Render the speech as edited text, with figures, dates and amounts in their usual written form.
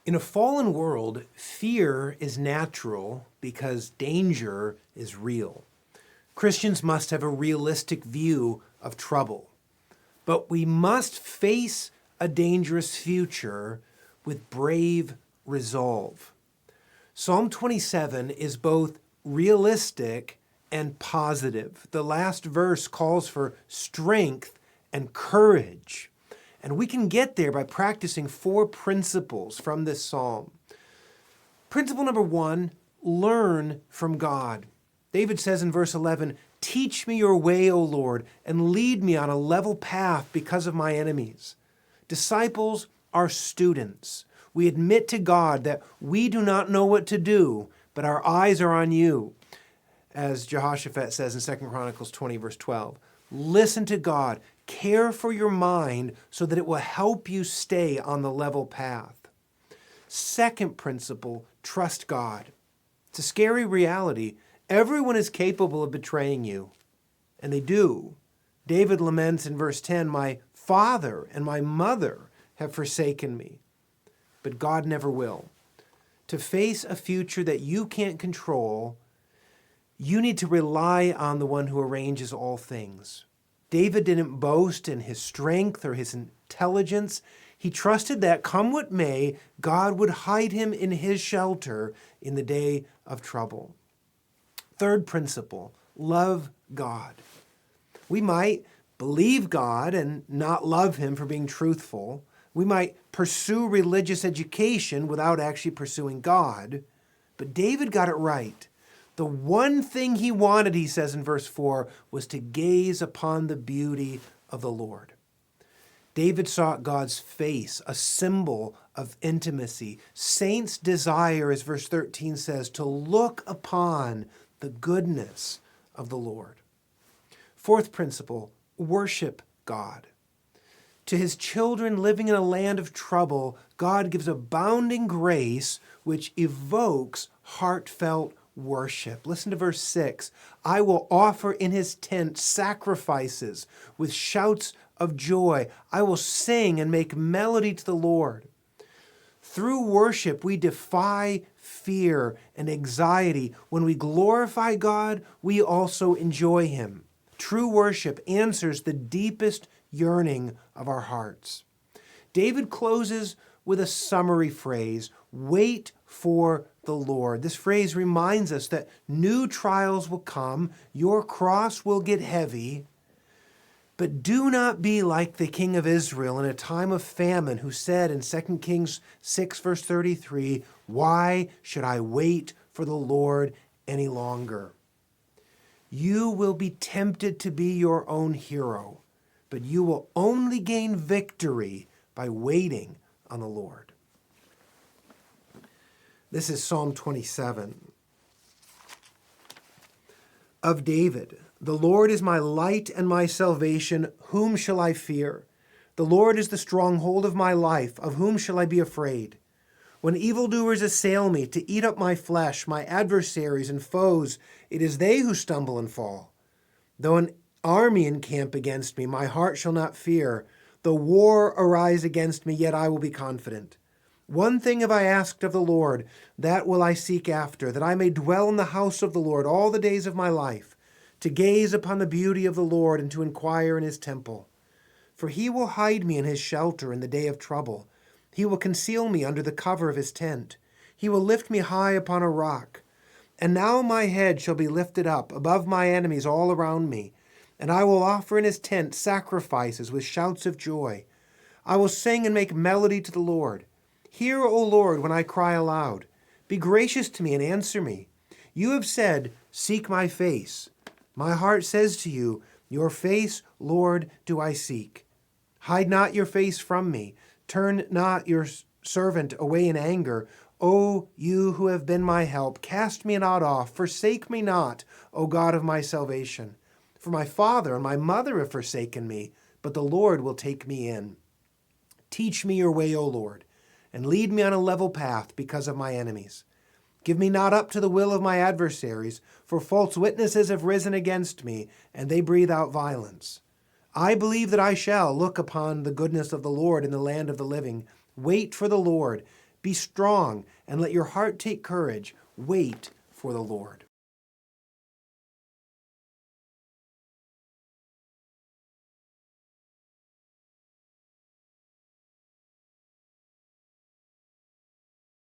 In a fallen world, fear is natural because danger is real. Christians must have a realistic view of trouble, but we must face a dangerous future with brave resolve. Psalm 27 is both realistic and positive. The last verse calls for strength and courage. And we can get there by practicing 4 principles from this psalm. Principle number 1, learn from God. David says in verse 11, "Teach me your way, O Lord, and lead me on a level path because of my enemies." Disciples are students. We admit to God that we do not know what to do, but our eyes are on you. As Jehoshaphat says in 2 Chronicles 20, verse 12, listen to God. Care for your mind so that it will help you stay on the level path. Second principle, trust God. It's a scary reality. Everyone is capable of betraying you, and they do. David laments in verse 10, "My father and my mother have forsaken me," but God never will. To face a future that you can't control, you need to rely on the one who arranges all things. David didn't boast in his strength or his intelligence. He trusted that, come what may, God would hide him in his shelter in the day of trouble. Third principle, love God. We might believe God and not love him for being truthful. We might pursue religious education without actually pursuing God. But David got it right. The one thing he wanted, he says in verse 4, was to gaze upon the beauty of the Lord. David sought God's face, a symbol of intimacy. Saints desire, as verse 13 says, to look upon the goodness of the Lord. Fourth principle, worship God. To his children living in a land of trouble, God gives abounding grace which evokes heartfelt worship. Listen to verse 6. "I will offer in his tent sacrifices with shouts of joy. I will sing and make melody to the Lord." Through worship, we defy fear and anxiety. When we glorify God, we also enjoy him. True worship answers the deepest yearning of our hearts. David closes with a summary phrase, "Wait for the Lord." This phrase reminds us that new trials will come, your cross will get heavy, but do not be like the king of Israel in a time of famine who said in 2 Kings 6, verse 33, "Why should I wait for the Lord any longer?" You will be tempted to be your own hero, but you will only gain victory by waiting on the Lord. This is Psalm 27. Of David, "The Lord is my light and my salvation. Whom shall I fear? The Lord is the stronghold of my life. Of whom shall I be afraid? When evildoers assail me to eat up my flesh, my adversaries and foes, it is they who stumble and fall. Though an army encamp against me, my heart shall not fear. Though war arise against me, yet I will be confident. One thing have I asked of the Lord, that will I seek after, that I may dwell in the house of the Lord all the days of my life, to gaze upon the beauty of the Lord and to inquire in his temple. For he will hide me in his shelter in the day of trouble. He will conceal me under the cover of his tent. He will lift me high upon a rock. And now my head shall be lifted up above my enemies all around me, and I will offer in his tent sacrifices with shouts of joy. I will sing and make melody to the Lord. Hear, O Lord, when I cry aloud. Be gracious to me and answer me. You have said, 'Seek my face.' My heart says to you, 'Your face, Lord, do I seek.' Hide not your face from me. Turn not your servant away in anger. O you who have been my help, cast me not off. Forsake me not, O God of my salvation. For my father and my mother have forsaken me, but the Lord will take me in. Teach me your way, O Lord, and lead me on a level path because of my enemies. Give me not up to the will of my adversaries, for false witnesses have risen against me, and they breathe out violence. I believe that I shall look upon the goodness of the Lord in the land of the living. Wait for the Lord. Be strong and let your heart take courage. Wait for the Lord.